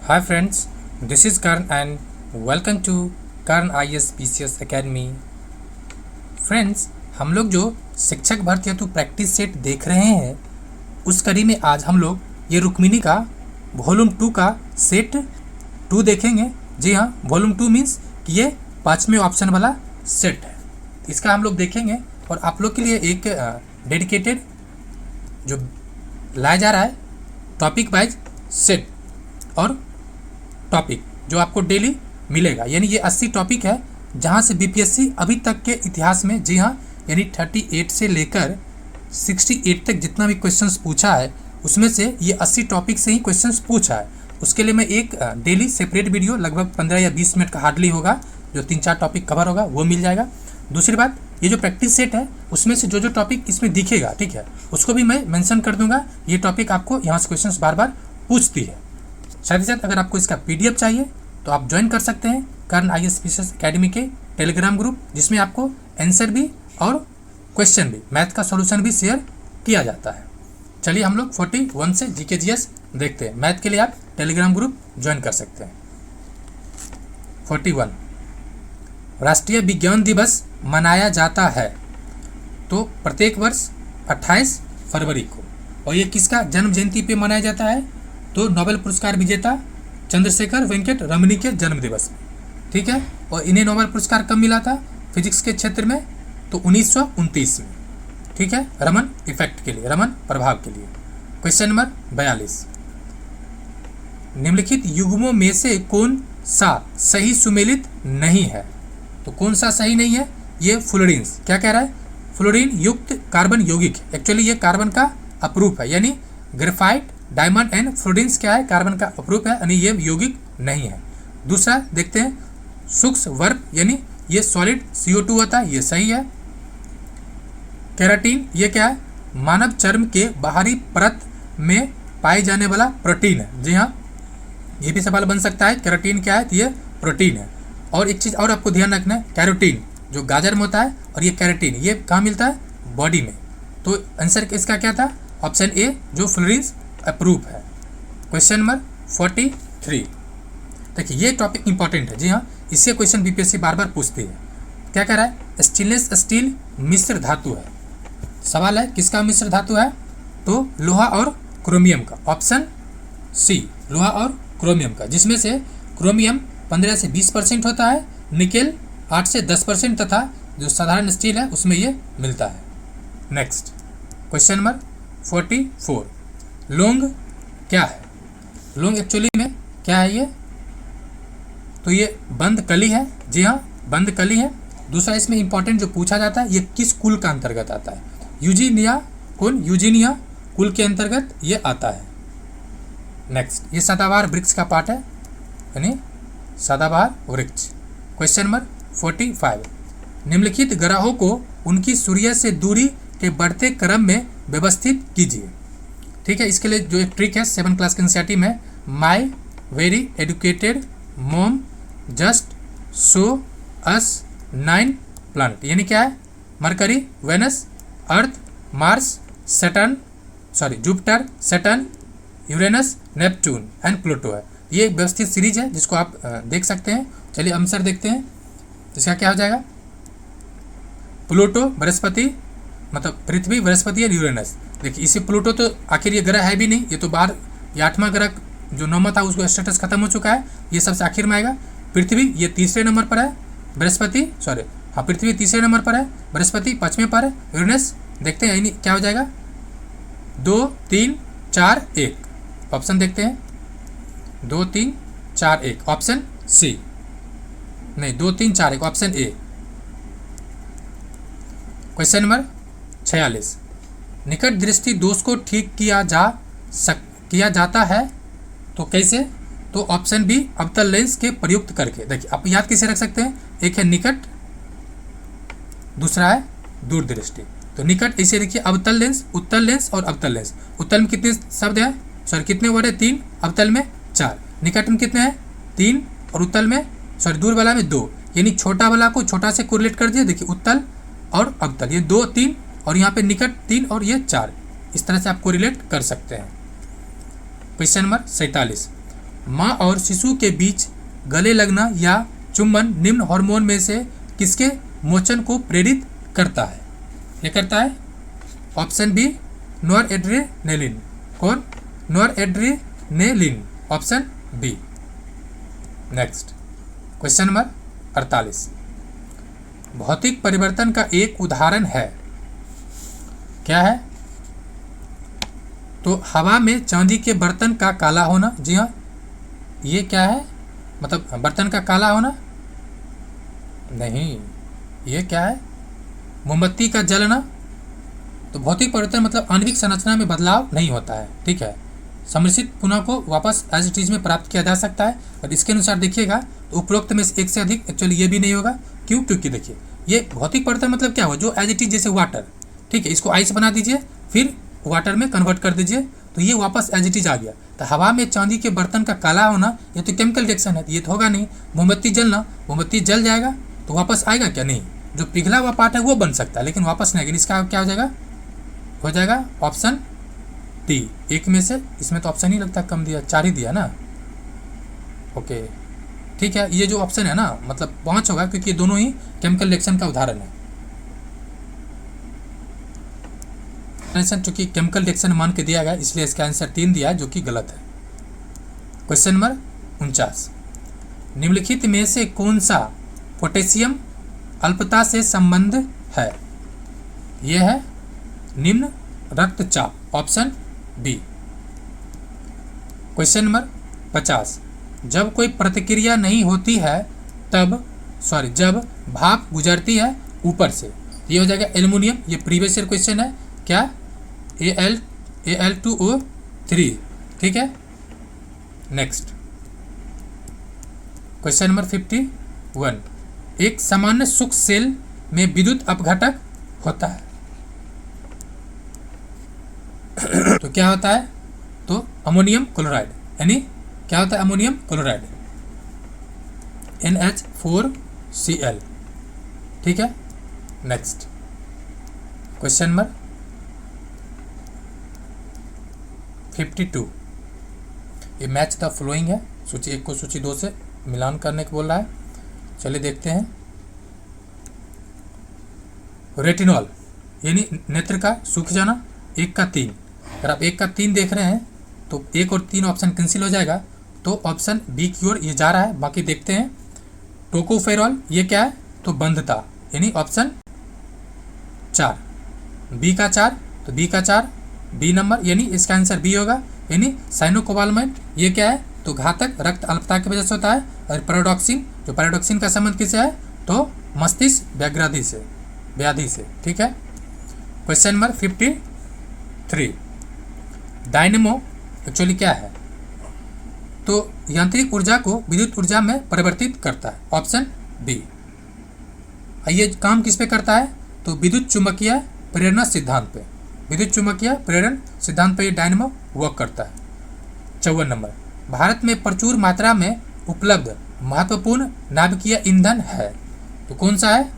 Hi friends, this is Karan and welcome to Karan IS PCS Academy. Friends, हम लोग जो शिक्षक भर्ती हेतु प्रैक्टिस सेट देख रहे हैं उस कड़ी में आज हम लोग ये रुक्मिणी का वॉल्यूम 2 का सेट 2 देखेंगे। जी हाँ, वॉल्यूम 2 मीन्स कि ये 5वें ऑप्शन वाला सेट है। इसका हम लोग देखेंगे और आप लोग के लिए एक डेडिकेटेड जो लाया जा रहा है टॉपिक वाइज सेट और टॉपिक जो आपको डेली मिलेगा, यानी ये 80 टॉपिक है जहाँ से बीपीएससी अभी तक के इतिहास में, जी हाँ, यानी 38 से लेकर 68 तक जितना भी क्वेश्चंस पूछा है उसमें से ये 80 टॉपिक से ही क्वेश्चंस पूछा है। उसके लिए मैं एक डेली सेपरेट वीडियो लगभग 15 या 20 मिनट का हार्डली होगा, जो 3-4 टॉपिक कवर होगा वो मिल जाएगा। दूसरी बात, ये जो प्रैक्टिस सेट है उसमें से जो टॉपिक इसमें दिखेगा, ठीक है, उसको भी मैं मेंशन कर दूंगा। ये टॉपिक आपको यहाँ से क्वेश्चंस बार बार पूछती है। साथ ही साथ अगर आपको इसका पीडीएफ चाहिए तो आप ज्वाइन कर सकते हैं कर्ण IS PCS एकेडमी के टेलीग्राम ग्रुप, जिसमें आपको आंसर भी और क्वेश्चन भी, मैथ का सॉल्यूशन भी शेयर किया जाता है। चलिए हम लोग 41 से जीके जीएस देखते हैं। मैथ के लिए आप टेलीग्राम ग्रुप ज्वाइन कर सकते हैं। 41, राष्ट्रीय विज्ञान दिवस मनाया जाता है तो प्रत्येक वर्ष 28 फरवरी को, और ये किसका जन्म जयंती पे मनाया जाता है? तो नोबेल पुरस्कार विजेता चंद्रशेखर वेंकट रमनी के जन्म दिवस में, ठीक है। और इन्हें नोबेल पुरस्कार कब मिला था फिजिक्स के क्षेत्र में? तो 1929 में, ठीक है, रमन इफेक्ट के लिए, रमन प्रभाव के लिए। क्वेश्चन नंबर 42, निम्नलिखित युग्मों में से कौन सा सही सुमेलित नहीं है? तो कौन सा सही नहीं है? ये फ्लोरीन्स, क्या कह रहा है? फ्लोरीन युक्त कार्बन यौगिक, एक्चुअली ये कार्बन का अपरूप है, यानी ग्रेफाइट, डायमंड एंड फ्लोरीन्स क्या है? कार्बन का अपरूप है, यानी ये यौगिक नहीं है। दूसरा देखते हैं, सूक्ष्म वर्प, यानी ये सॉलिड CO2 होता है, ये सही है। केराटिन, ये क्या है? मानव चर्म के बाहरी परत में पाए जाने वाला प्रोटीन है। जी हाँ, ये भी सवाल बन सकता है, केराटिन क्या है? तो ये प्रोटीन है। और एक चीज़ और आपको ध्यान रखना है, कैरोटीन जो गाजर में होता है, और ये केराटिन ये कहाँ मिलता है? बॉडी में। तो आंसर इसका क्या था? ऑप्शन ए, जो फ्लोरीन्स अप्रूव है। क्वेश्चन नंबर 43, देखिए ये टॉपिक इंपॉर्टेंट है। जी हाँ, इससे क्वेश्चन बीपीएससी बार बार पूछती है। क्या कह रहा है? स्टेनलेस स्टील मिश्र धातु है। सवाल है किसका मिश्र धातु है? तो लोहा और क्रोमियम का, ऑप्शन सी, लोहा और क्रोमियम का, जिसमें से क्रोमियम 15 से 20% होता है, निकेल 8 से 10% तथा जो साधारण स्टील है उसमें ये मिलता है। नेक्स्ट क्वेश्चन नंबर 44, लौंग क्या है? लौंग एक्चुअली में क्या है ये? तो ये बंद कली है। जी हाँ, बंद कली है। दूसरा इसमें इंपॉर्टेंट जो पूछा जाता है, ये किस कुल का अंतर्गत आता है? यूजीनिया, कौन? यूजीनिया कुल के अंतर्गत ये आता है। नेक्स्ट, ये सदाबहार वृक्ष का पार्ट है, यानी सदाबहार वृक्ष। क्वेश्चन नंबर 45, निम्नलिखित ग्रहों को उनकी सूर्य से दूरी के बढ़ते क्रम में व्यवस्थित कीजिए। ठीक है, इसके लिए जो एक ट्रिक है 7 क्लास के एनसीईआरटी में, my very educated mom just show us 9 planet, यानी क्या है? Mercury, Venus, Earth, Mars, Jupiter, Saturn, Uranus, Neptune and Pluto है। ये एक व्यवस्थित सीरीज है जिसको आप देख सकते हैं। चलिए आंसर देखते हैं, इसका क्या हो जाएगा? प्लूटो, बृहस्पति, मतलब पृथ्वी, बृहस्पति और यूरेनस। देखिए इसी प्लूटो तो आखिर ये ग्रह है भी नहीं, ये तो बाहर, ये 8वां ग्रह जो 9वां था उसको स्टेटस खत्म हो चुका है, ये सबसे आखिर में आएगा। पृथ्वी ये 3रे नंबर पर है, पृथ्वी 3रे नंबर पर है, बृहस्पति 5वें पर है, यूरेनस देखते हैं क्या हो जाएगा? 2, 3, 4, 1, ऑप्शन देखते हैं, 2, 3, 4, 1, ऑप्शन सी, नहीं 2, 3, 4, 1, ऑप्शन ए। क्वेश्चन नंबर 46, निकट दृष्टि दोष को ठीक किया जाता है तो कैसे? तो ऑप्शन बी, अवतल लेंस के प्रयुक्त करके। देखिए आप याद कैसे रख सकते हैं, एक है निकट, दूसरा है दूर दृष्टि। तो निकट ऐसे लिखिए, अवतल लेंस, उत्तल लेंस और अवतल लेंस। उत्तल में कितने शब्द हैं? कितने वर्ड है? 3, अवतल में 4, निकट में कितने हैं? 3, और उत्तल में दूर वाला में 2, यानी छोटा वाला को छोटा से कोरिलेट कर दिया। देखिए उत्तल और अवतल, ये 2, 3, और यहाँ पे निकट 3 और ये 4, इस तरह से आप कोरिलेट कर सकते हैं। क्वेश्चन नंबर 47, माँ और शिशु के बीच गले लगना या चुंबन निम्न हार्मोन में से किसके मोचन को प्रेरित करता है? ये करता है ऑप्शन बी नॉरएड्रेनालिन। कौन? Noradrenaline, option B. Next question number 48, भौतिक परिवर्तन का एक उदाहरण है, क्या है? तो हवा में चांदी के बर्तन का काला होना। जी हाँ, ये क्या है? मतलब बर्तन का काला होना नहीं, ये क्या है? मोमबत्ती का जलना। तो भौतिक परिवर्तन मतलब आणविक संरचना में बदलाव नहीं होता है, ठीक है। सम्मिश्रित पुनः को वापस एज इट इज में प्राप्त किया जा सकता है। और इसके अनुसार देखिएगा तो उपरोक्त में से एक से अधिक एक्चुअली ये भी नहीं होगा। क्यों? क्योंकि देखिए ये भौतिक परिवर्तन मतलब क्या हो, जो एज इट इज जैसे वाटर, ठीक है, इसको आइस बना दीजिए फिर वाटर में कन्वर्ट कर दीजिए तो ये वापस एज इट इज आ गया। तो हवा में चांदी के बर्तन का काला होना ये तो केमिकल रिएक्शन है, ये तो होगा नहीं। मोमबत्ती जलना, मोमबत्ती जल जाएगा तो वापस आएगा क्या? नहीं, जो पिघला हुआ पार्ट है वो बन सकता है लेकिन वापस नहीं आएगा। इसका क्या हो जाएगा ऑप्शन डी। एक में से इसमें तो ऑप्शन ही लगता है कम दिया, 4 ही दिया ना। ओके ठीक है, ये जो ऑप्शन है ना मतलब 5 होगा क्योंकि ये दोनों ही केमिकल रिएक्शन का उदाहरण है। चूंकि केमिकल रिएक्शन मान के दिया गया इसलिए इसका आंसर 3 दिया है जो कि गलत है। क्वेश्चन नंबर 49, निम्नलिखित में से कौन सा पोटेशियम अल्पता से संबंध है? यह है निम्न रक्तचाप, ऑप्शन बी। क्वेश्चन नंबर 50, जब कोई प्रतिक्रिया नहीं होती है जब भाप गुजरती है ऊपर से, ये हो जाएगा एल्युमिनियम। ये प्रीवियस ईयर क्वेश्चन है, क्या? Al2O3, ठीक है। नेक्स्ट क्वेश्चन नंबर 51, एक सामान्य शुष्क सेल में विद्युत अपघटक होता है तो क्या होता है? तो अमोनियम क्लोराइड, यानी क्या होता है? अमोनियम क्लोराइड NH4Cl, ठीक है। नेक्स्ट क्वेश्चन नंबर 52, ये मैच द फ्लोइंग है, सूची 1 को सूची 2 से मिलान करने को बोल रहा है। चलिए देखते हैं। रेटिनॉल यानी नेत्र का सूख जाना, 1 का 3। अगर आप 1 का 3 देख रहे हैं तो 1 और 3 ऑप्शन कैंसिल हो जाएगा तो ऑप्शन बी की ओर ये जा रहा है। बाकी देखते हैं। टोकोफेरॉल ये क्या है? तो बंधता, यानी ऑप्शन 4, बी का 4, तो बी का 4 बी नंबर, यानी इसका आंसर बी होगा। यानी साइनोकोबालमाइन ये क्या है? तो घातक रक्त अल्पता की वजह से होता है। और पैराडॉक्सिन, जो पैराडॉक्सिन का संबंध किससे है? तो मस्तिष्क व्याधि से, ठीक है। क्वेश्चन नंबर 53, डायनेमो एक्चुअली क्या है? तो यांत्रिक ऊर्जा को विद्युत ऊर्जा में परिवर्तित करता है, ऑप्शन बी। ये काम किस पे करता है? तो विद्युत चुंबकीय प्रेरण सिद्धांत पे, विद्युत चुंबकीय प्रेरण सिद्धांत पे ये डायनेमो वर्क करता है। 54 नंबर, भारत में प्रचुर मात्रा में उपलब्ध महत्वपूर्ण नाभिकीय ईंधन है, तो कौन सा है?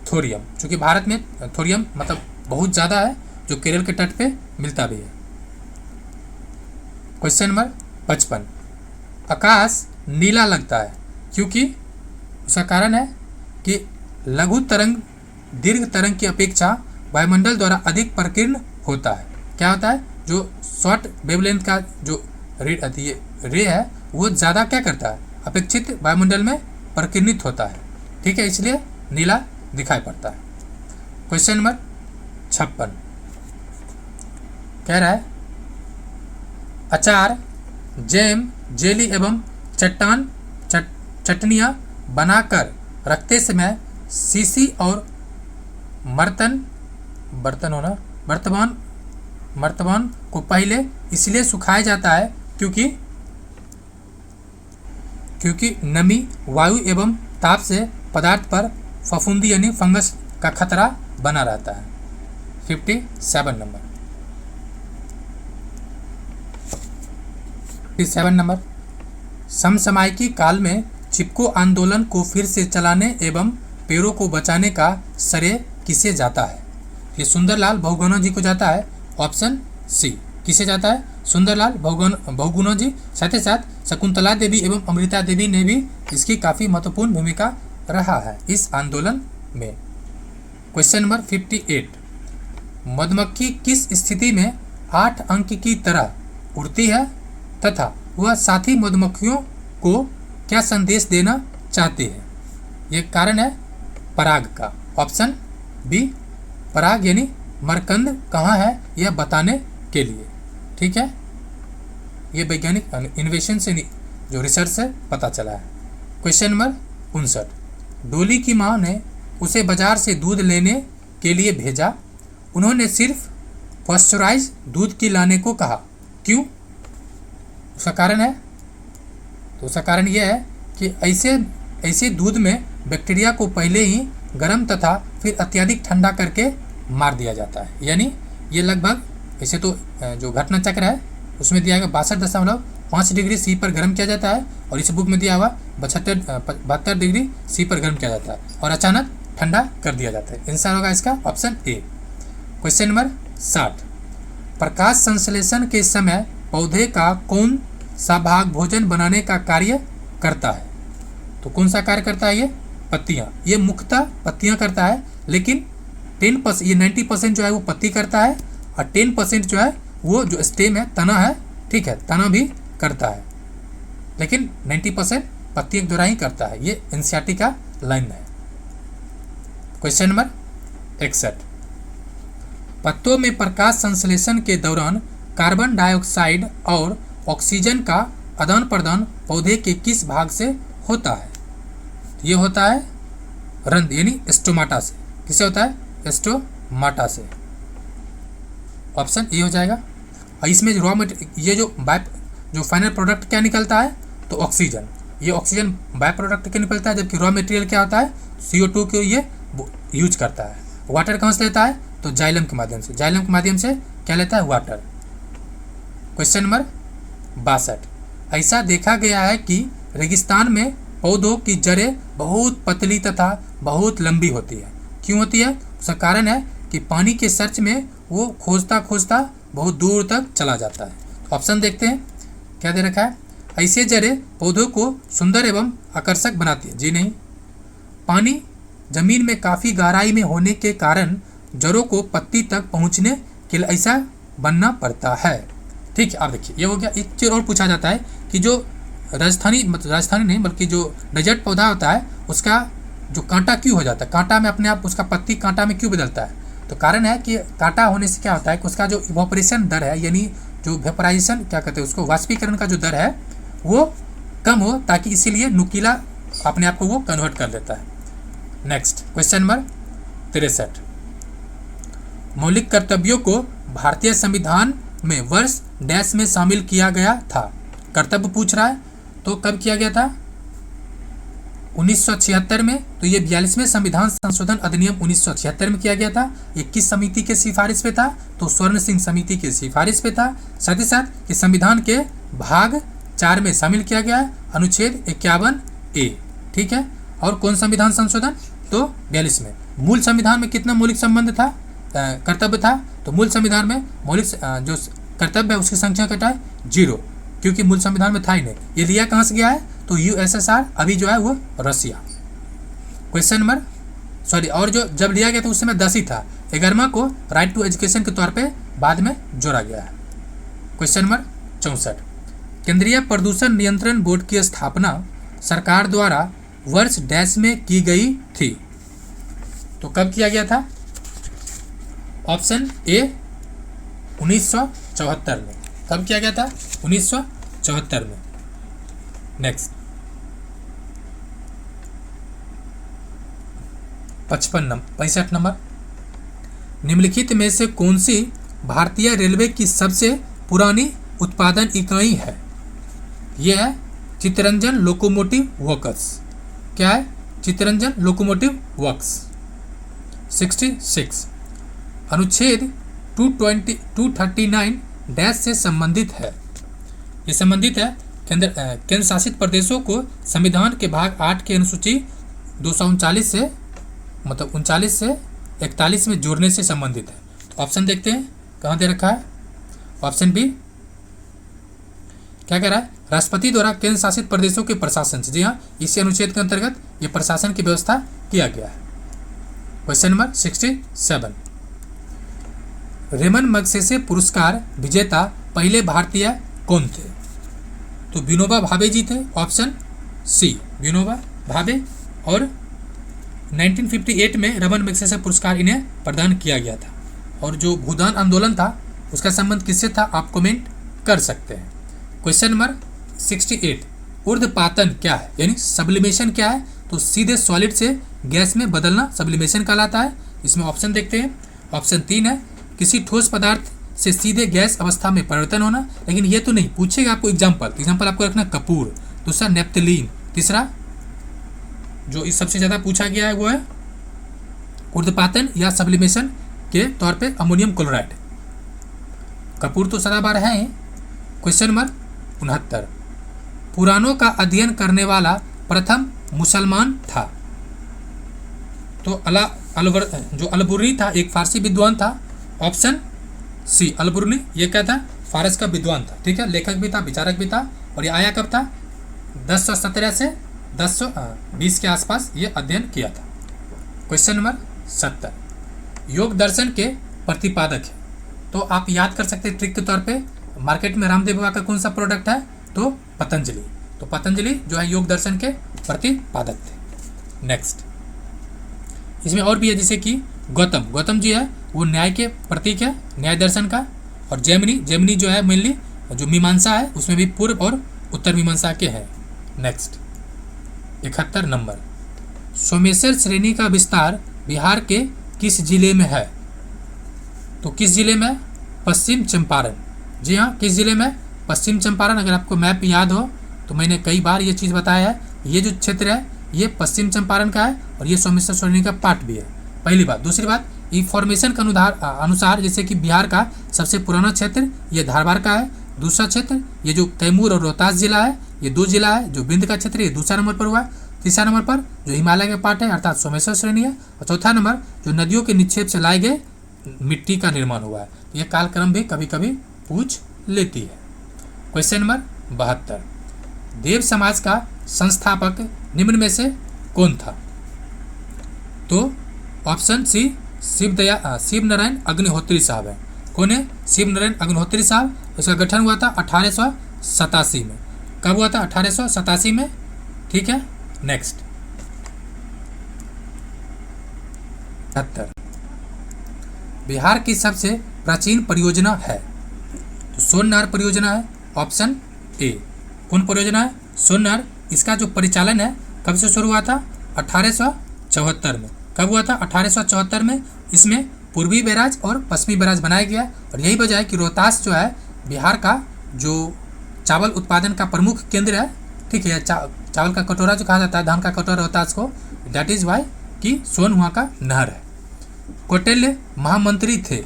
थोरियम। चूँकि भारत में थोरियम मतलब बहुत ज़्यादा है जो केरल के तट पे मिलता भी है। क्वेश्चन नंबर 55, आकाश नीला लगता है क्योंकि उसका कारण है कि लघु तरंग दीर्घ तरंग की अपेक्षा वायुमंडल द्वारा अधिक प्रकीर्ण होता है। क्या होता है? जो शॉर्ट वेवलेंथ का जो रे है वो ज़्यादा क्या करता है? अपेक्षित वायुमंडल में प्रकीर्णित होता है, ठीक है, इसलिए नीला दिखाई पड़ता है। क्वेश्चन नंबर 56 कह रहा है अचार, जैम, जेली एवं चटनियाँ बनाकर रखते समय शीशी और मर्तबान को पहले इसलिए सुखाया जाता है क्योंकि नमी, वायु एवं ताप से पदार्थ पर फफूंदी यानी फंगस का खतरा बना रहता है। 57 नंबर, 57 नंबर, समसामयिकी काल में चिपको आंदोलन को फिर से चलाने एवं पेड़ों को बचाने का श्रेय किसे जाता है? ये सुंदरलाल बहुगुणा जी को जाता है, ऑप्शन सी। किसे जाता है? सुंदरलाल बहुगुणा जी, साथ ही साथ शकुंतला देवी एवं अमृता देवी ने भी इसकी काफ़ी महत्वपूर्ण भूमिका रहा है इस आंदोलन में। क्वेश्चन नंबर 58, मधुमक्खी किस स्थिति में 8 अंक की तरह उड़ती है तथा वह साथी मधुमक्खियों को क्या संदेश देना चाहती है? ये कारण है पराग का। ऑप्शन बी, पराग यानी मरकंद कहाँ है यह बताने के लिए। ठीक है, ये वैज्ञानिक इन्वेशन से जो रिसर्च से पता चला है। क्वेश्चन नंबर 59, डोली की माँ ने उसे बाजार से दूध लेने के लिए भेजा, उन्होंने सिर्फ पॉस्चराइज दूध की लाने को कहा, क्यों? उसका कारण है, तो उसका कारण यह है कि ऐसे दूध में बैक्टीरिया को पहले ही गर्म तथा फिर अत्यधिक ठंडा करके मार दिया जाता है। यानी ये लगभग, ऐसे तो जो घटना चक्र है उसमें दिया गया 62.5 डिग्री सी पर गर्म किया जाता है और इस बुक में दिया हुआ 72 डिग्री सी पर गर्म किया जाता है और अचानक ठंडा कर दिया जाता है। आंसर होगा इसका ऑप्शन ए। क्वेश्चन नंबर 60, प्रकाश संश्लेषण के समय पौधे का कौन सा भाग भोजन बनाने का कार्य करता है? तो कौन सा कार्य करता है? ये पत्तियाँ, ये मुख्यतः पत्तियाँ करता है, लेकिन 10% ये 90% जो है वो पत्ती करता है और 10% जो है वो जो स्टेम है, तना है, ठीक है, तना भी करता है, लेकिन 90% पत्तियों के द्वारा ही करता है। ये एनसीईआरटी का लाइन है। क्वेश्चन नंबर 61, पत्तों में प्रकाश संश्लेषण के दौरान कार्बन डाइऑक्साइड और ऑक्सीजन का आदान प्रदान पौधे के किस भाग से होता है? ये होता है रंध्र यानी स्टोमाटा से। किससे होता है? स्टोमाटा से। ऑप्शन ए हो जाएगा। और इसमें रॉ मटेरियल, ये जो फाइनल प्रोडक्ट क्या निकलता है? तो ऑक्सीजन। ये ऑक्सीजन बाय प्रोडक्ट क्या निकलता है, जबकि रॉ मटेरियल क्या होता है? CO2 को ये यूज करता है। वाटर कहाँ से लेता है? तो जाइलम के माध्यम से। जाइलम के माध्यम से क्या लेता है? वाटर। क्वेश्चन नंबर 62, ऐसा देखा गया है कि रेगिस्तान में पौधों की जड़ें बहुत पतली तथा बहुत लंबी होती है। क्यों होती है? उसका कारण है कि पानी के सर्च में वो खोजता खोजता बहुत दूर तक चला जाता है। ऑप्शन देखते हैं, क्या दे रखा है? ऐसे जड़ें पौधों को सुंदर एवं आकर्षक बनाती है। जी नहीं, पानी जमीन में काफ़ी गहराई में होने के कारण जड़ों को पत्ती तक पहुंचने के लिए ऐसा बनना पड़ता है। ठीक है, आप देखिए, ये हो गया। एक चीज़ और पूछा जाता है कि जो राजस्थानी नहीं बल्कि जो डेजर्ट पौधा होता है उसका जो कांटा क्यों हो जाता है? कांटा में अपने आप उसका पत्ती कांटा में क्यों बदलता है? तो कारण है कि कांटा होने से क्या होता है कि उसका जो इवोपरेशन दर है, यानी जो वेपराइजेशन क्या कहते हैं उसको, वाष्पीकरण का जो दर है वो कम हो, ताकि इसीलिए नुकीला अपने आप को वो कन्वर्ट कर देता है। नेक्स्ट क्वेश्चन नंबर 63, मौलिक कर्तव्यों को भारतीय संविधान में वर्ष डैश में शामिल किया गया था। कर्तव्य पूछ रहा है, तो कब किया गया था? 1976 में। तो ये 42वें संविधान संशोधन अधिनियम 1976 में किया गया था। ये किस समिति के सिफारिश पे था? तो स्वर्ण सिंह समिति के सिफारिश पे था। साथ ही साथ इस संविधान के भाग 4 में शामिल किया गया है, अनुच्छेद 51A। ठीक है, और कौन संविधान संशोधन? तो 42 में। मूल संविधान में कितना मौलिक संबंध था, कर्तव्य था? तो मूल संविधान में मौलिक जो कर्तव्य है उसकी संख्या घटा है 0, क्योंकि मूल संविधान में था ही नहीं। ये लिया कहाँ से गया है? तो USSR, अभी जो है वो रसिया। क्वेश्चन नंबर और जो जब लिया गया था उस समय 10 ही था। 11वां को राइट टू एजुकेशन के तौर पे बाद में जोड़ा गया है। क्वेश्चन नंबर 64, केंद्रीय प्रदूषण नियंत्रण बोर्ड की स्थापना सरकार द्वारा वर्ष डैश में की गई थी। तो कब किया गया था? ऑप्शन ए 1974 में। कब किया गया था? 1974 में। नेक्स्ट 65 नंबर, निम्नलिखित में से कौन सी भारतीय रेलवे की सबसे पुरानी उत्पादन इकाई है? यह है चित्तरंजन लोकोमोटिव वर्क्स। क्या है? Chittaranjan locomotive works. 66, अनुच्छेद 239 डैश से संबंधित है। ये संबंधित है केंद्र शासित प्रदेशों को संविधान के भाग 8 के अनुसूची 239 से 39 से 41 में जोड़ने से संबंधित है। तो ऑप्शन देखते हैं, कहाँ दे रखा है? ऑप्शन बी क्या कह रहा है, राष्ट्रपति द्वारा केंद्र शासित प्रदेशों के प्रशासन से। जी हाँ, इसी अनुच्छेद के अंतर्गत ये प्रशासन की व्यवस्था किया गया है। क्वेश्चन नंबर 67, रेमन मैग्सेसे पुरस्कार विजेता पहले भारतीय कौन थे? तो विनोबा भावे जी थे, ऑप्शन सी विनोबा भावे। और 1958 में रेमन मैग्सेसे पुरस्कार इन्हें प्रदान किया गया था। और जो भूदान आंदोलन था उसका संबंध किससे था, आप कमेंट कर सकते हैं। क्वेश्चन नंबर 68, ऊर्ध्वपातन क्या है, यानी सब्लिमेशन क्या है? तो सीधे सॉलिड से गैस में बदलना सब्लिमेशन कहलाता है। इसमें ऑप्शन देखते हैं। ऑप्शन 3 है किसी ठोस पदार्थ से सीधे गैस अवस्था में परिवर्तन होना, लेकिन ये तो नहीं पूछेगा आपको एग्जाम्पल आपको रखना कपूर। दूसरा नेप्थलीन। तीसरा जो इस सबसे ज़्यादा पूछा गया है वो है ऊर्ध्वपातन या सब्लिमेशन के तौर पे अमोनियम क्लोराइड। कपूर तो सदाबहार है ही। क्वेश्चन नंबर 69, पुराणों का अध्ययन करने वाला प्रथम मुसलमान था? तो जो अलबुर्नी था एक फारसी विद्वान था। ऑप्शन सी अलबुर्नी, ये क्या था, फारस का विद्वान था। ठीक है, लेखक भी था, विचारक भी था। और ये आया कब था, 1017 से 1020 के आसपास ये अध्ययन किया था। क्वेश्चन नंबर 70, योग दर्शन के प्रतिपादक है? तो आप याद कर सकते हैं ट्रिक के तौर पे, मार्केट में रामदेव बाबा का कौन सा प्रोडक्ट है, तो पतंजलि। तो पतंजलि जो है योग दर्शन के प्रतिपादक थे। नेक्स्ट, इसमें और भी है, जैसे कि गौतम जी है वो न्याय के प्रतीक है, न्याय दर्शन का। और जेमिनी जो है मेनली जो मीमांसा है उसमें भी पूर्व और उत्तर मीमांसा के हैं। नेक्स्ट 71 नंबर, सोमेश्वर श्रेणी का विस्तार बिहार के किस जिले में है? तो किस जिले में? पश्चिम चंपारण। जी हाँ, किस जिले में? पश्चिम चंपारण। अगर आपको मैप याद हो तो मैंने कई बार ये चीज़ बताया है, ये जो क्षेत्र है ये पश्चिम चंपारण का है और ये सोमेश्वर श्रेणी का पार्ट भी है, पहली बात। दूसरी बात, इंफॉर्मेशन के अनुसार जैसे कि बिहार का सबसे पुराना क्षेत्र ये धारवाड़ का है। दूसरा क्षेत्र ये जो कैमूर और रोहतास जिला है, ये 2 जिला है। जो बिंद का क्षेत्र ये दूसरा नंबर पर हुआ है। तीसरा नंबर पर जो हिमालय के पार्ट है अर्थात सोमेश्वर श्रेणी है। और चौथा नंबर जो नदियों के निक्षेप से लाए गए मिट्टी का निर्माण हुआ है। ये कालक्रम भी कभी कभी पूछ लेती है। क्वेश्चन नंबर 72, देव समाज का संस्थापक निम्न में से कौन था? तो ऑप्शन सी शिव नारायण अग्निहोत्री साहब है। कौन है? शिव नारायण अग्निहोत्री साहब। इसका गठन हुआ था 1887 में। कब हुआ था? 1887 में। ठीक है, नेक्स्ट 70, बिहार की सबसे प्राचीन परियोजना है? तो सोननार परियोजना है, ऑप्शन ए। कौन परियोजना है? सोननार। इसका जो परिचालन है कब से शुरू हुआ था? 1874 में। कब हुआ था? 1874 में। इसमें पूर्वी बैराज और पश्चिमी बैराज बनाया गया और यही वजह है कि रोहतास जो है बिहार का जो चावल उत्पादन का प्रमुख केंद्र है। ठीक है, चावल का कटोरा जो कहा जाता है, धान का कटोरा रोहतास को, दैट इज वाई कि सोन वहाँ का नहर है। कौटिल्य महामंत्री थे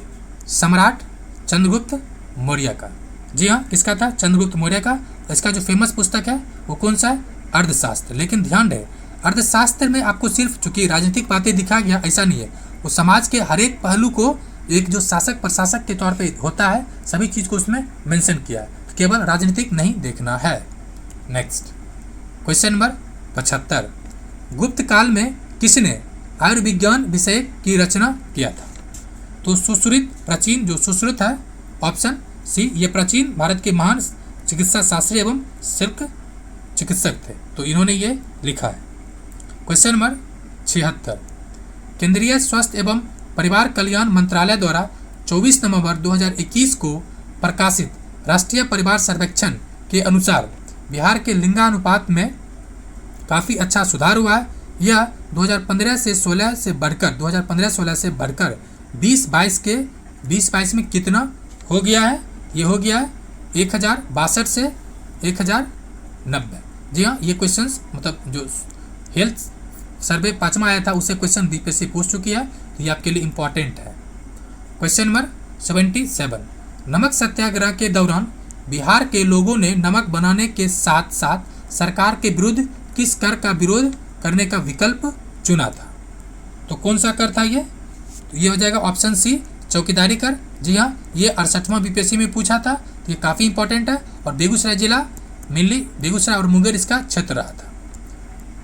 सम्राट चंद्रगुप्त मौर्य का। जी हाँ, किसका था? चंद्रगुप्त मौर्य का। इसका जो फेमस पुस्तक है वो कौन सा है? अर्थशास्त्र। लेकिन ध्यान रहे, अर्थशास्त्र में आपको सिर्फ चूंकि राजनीतिक बातें दिखा गया ऐसा नहीं है, वो समाज के हर एक पहलू को एक जो शासक प्रशासक के तौर पे होता है सभी चीज़ को उसमें मेंशन किया है, केवल राजनीतिक नहीं देखना है। नेक्स्ट क्वेश्चन नंबर 75, गुप्त काल में किसने आयुर्विज्ञान विषय की रचना किया था? तो सुश्रुत, प्राचीन जो सुश्रुत है, ऑप्शन सी, ये प्राचीन भारत के महान चिकित्सा शास्त्री एवं सिल्क चिकित्सक थे, तो इन्होंने ये लिखा है। क्वेश्चन नंबर 76, केंद्रीय स्वास्थ्य एवं परिवार कल्याण मंत्रालय द्वारा 24 नवंबर 2021 को प्रकाशित राष्ट्रीय परिवार सर्वेक्षण के अनुसार बिहार के लिंगानुपात में काफ़ी अच्छा सुधार हुआ है। यह 2015-16 से बढ़कर 2022 में कितना हो गया है? ये हो गया है 1062 से 1090। जी हाँ, ये क्वेश्चंस मतलब जो हेल्थ सर्वे 5वां आया था उससे क्वेश्चन बीपीएससी पूछ चुकी है, तो ये आपके लिए इम्पॉर्टेंट है। क्वेश्चन नंबर 77, नमक सत्याग्रह के दौरान बिहार के लोगों ने नमक बनाने के साथ साथ सरकार के विरुद्ध किस कर का विरोध करने का विकल्प चुना था? तो कौन सा कर था ये? तो ये हो जाएगा ऑप्शन सी, चौकीदारी कर। जी हाँ, ये 68वां बीपीएससी में पूछा था, ये काफ़ी इंपॉर्टेंट है। और बेगूसराय जिला मेनली बेगूसराय और मुंगेर इसका क्षेत्र रहा था।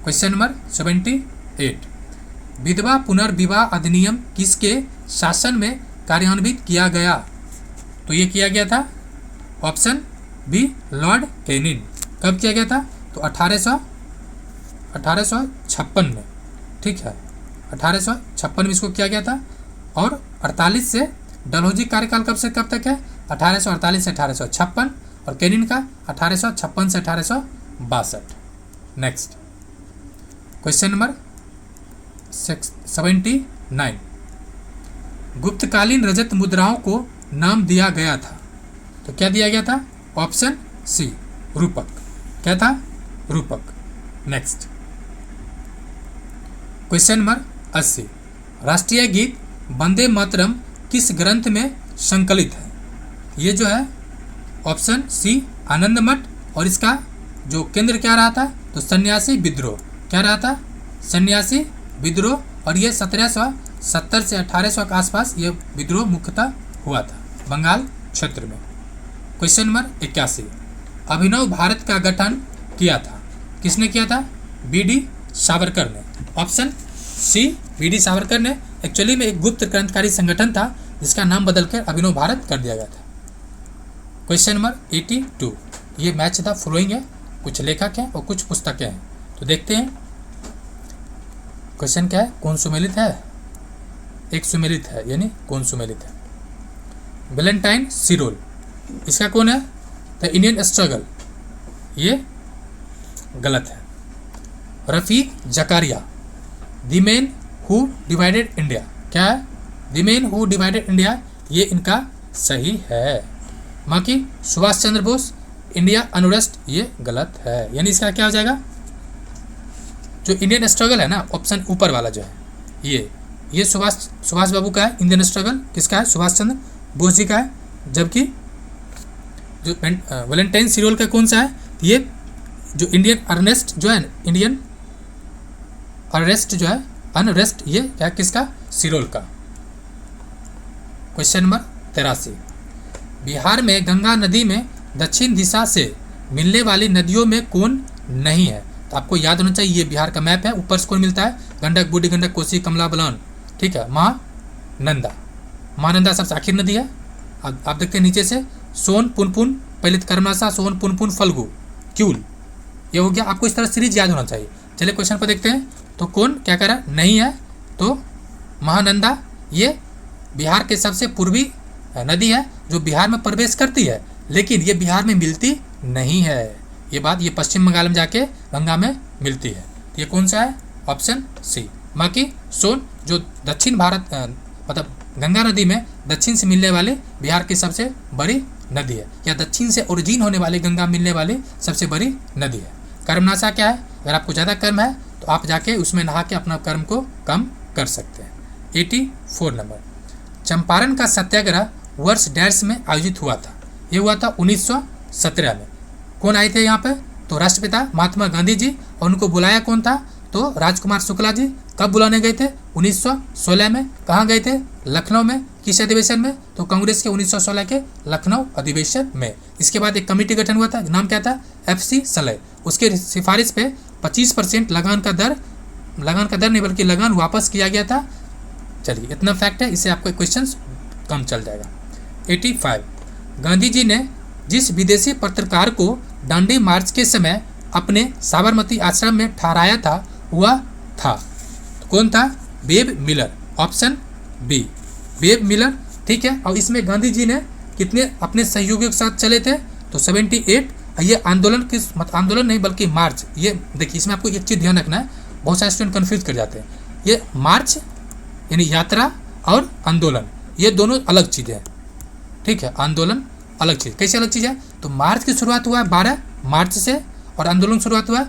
क्वेश्चन नंबर 78, विधवा पुनर्विवाह अधिनियम किसके शासन में कार्यान्वित किया गया? तो ये किया गया था ऑप्शन बी लॉर्ड कैनिंग। कब किया गया था? तो 1856 में, ठीक है, 1856 में इसको किया गया था। और 48 से डलहौजी कार्यकाल कब से कब तक है? 1848 से 1856 और कैनिंग का 1856 से 1862। नेक्स्ट क्वेश्चन नंबर 79, गुप्तकालीन रजत मुद्राओं को नाम दिया गया था। तो क्या दिया गया था? ऑप्शन सी रूपक। क्या था? रूपक। नेक्स्ट क्वेश्चन नंबर 80, राष्ट्रीय गीत वंदे मातरम किस ग्रंथ में संकलित है? ये जो है ऑप्शन सी आनंद मठ, और इसका जो केंद्र क्या रहा था? तो सन्यासी विद्रोह। क्या रहा था? सन्यासी विद्रोह। और ये 1770 से 1800 के आसपास ये विद्रोह मुख्यतः हुआ था बंगाल क्षेत्र में। क्वेश्चन नंबर 81, अभिनव भारत का गठन किया था। किसने किया था? बी.डी. सावरकर ने। Option C BD. सावरकर ने। एक्चुअली में एक गुप्त क्रांतिकारी संगठन था जिसका नाम बदलकर अभिनव भारत कर दिया गया था। क्वेश्चन नंबर 82, ये मैच द फॉलोइंग है, कुछ लेखक हैं और कुछ पुस्तकें हैं। तो देखते हैं क्वेश्चन क्या है। कौन सुमेलित है? एक सुमेलित है, यानी कौन सुमेलित है? वैलेंटाइन सिरोल, इसका कौन है? द इंडियन स्ट्रगल, ये गलत है। Rafiq Zakaria, the man who divided India, क्या है? The man who divided India, ये इनका सही है। बाकी सुभाष चंद्र बोस, इंडिया अनरेस्ट, ये गलत है। यानी इसका क्या हो जाएगा? जो इंडियन स्ट्रगल है ना, ऑप्शन ऊपर वाला जो है, ये सुभाष बाबू का है। इंडियन स्ट्रगल किसका है? सुभाष चंद्र बोस जी का है। जबकि जो वैलेंटाइन सिरोल का कौन सा है? ये जो इंडियन अनरेस्ट जो है, इंडियन अरेस्ट जो है, अनरेस्ट, ये क्या किसका? सिरोल का। क्वेश्चन नंबर 83, बिहार में गंगा नदी में दक्षिण दिशा से मिलने वाली नदियों में कौन नहीं है? तो आपको याद होना चाहिए, ये बिहार का मैप है। ऊपर से कौन मिलता है? गंडक, बूढ़ी गंडक, कोसी, कमला बलान, ठीक है। महानंदा, महानंदा सबसे आखिर नदी है। आप देखते हैं नीचे से सोन, पुनपुन, पहले कर्मनासा, सोन, पुनपुन, फल्गु, क्यूल, ये हो गया। आपको इस तरह सीरीज याद होना चाहिए। चलिए क्वेश्चन पर देखते हैं। तो कौन क्या कह रहा है? नहीं है। तो महानंदा ये बिहार के सबसे पूर्वी नदी है जो बिहार में प्रवेश करती है, लेकिन ये बिहार में मिलती नहीं है। ये बात, ये पश्चिम बंगाल में जाके गंगा में मिलती है। ये कौन सा है? Option C. बाकी सोन जो दक्षिण भारत मतलब गंगा नदी में दक्षिण से मिलने वाले बिहार की सबसे बड़ी नदी है, या दक्षिण से ओरिजिन होने वाली गंगा मिलने वाली सबसे बड़ी नदी है। कर्मनाशा क्या है? अगर आपको ज़्यादा कर्म है तो आप जाके उसमें नहा के अपना कर्म को कम कर सकते हैं। 84 नंबर, चंपारण का सत्याग्रह वर्ष डैश में आयोजित हुआ था। ये हुआ था 1917 में। कौन आए थे यहाँ पे? तो राष्ट्रपिता महात्मा गांधी जी। और उनको बुलाया कौन था? तो राजकुमार शुक्ला जी। कब बुलाने गए थे? 1916 में। कहाँ गए थे? लखनऊ में। किस अधिवेशन में? तो कांग्रेस के 1916 के लखनऊ अधिवेशन में। इसके बाद एक कमेटी गठन हुआ था, नाम क्या था? FC सलय। उसके सिफारिश पे 25% लगान का दर नहीं बल्कि लगान वापस किया गया था। चलिए इतना फैक्ट है, इससे आपको क्वेश्चन कम चल जाएगा। 85, गांधी जी ने जिस विदेशी पत्रकार को दांडी मार्च के समय अपने साबरमती आश्रम में ठहराया था वह था, तो कौन था? Babe Miller. Option B Babe Miller, ठीक है। और इसमें गांधी जी ने कितने अपने सहयोगियों के साथ चले थे? तो 78। ये आंदोलन किस आंदोलन नहीं बल्कि मार्च। ये देखिए, इसमें आपको एक चीज़ ध्यान रखना है, बहुत सारे स्टूडेंट कन्फ्यूज कर जाते हैं। ये मार्च यानी यात्रा और आंदोलन, ये दोनों अलग चीज़ें हैं, ठीक है। आंदोलन अलग चीज़। कैसे अलग चीज़ है? तो मार्च की शुरुआत हुआ है 12 मार्च से, और आंदोलन शुरुआत हुआ है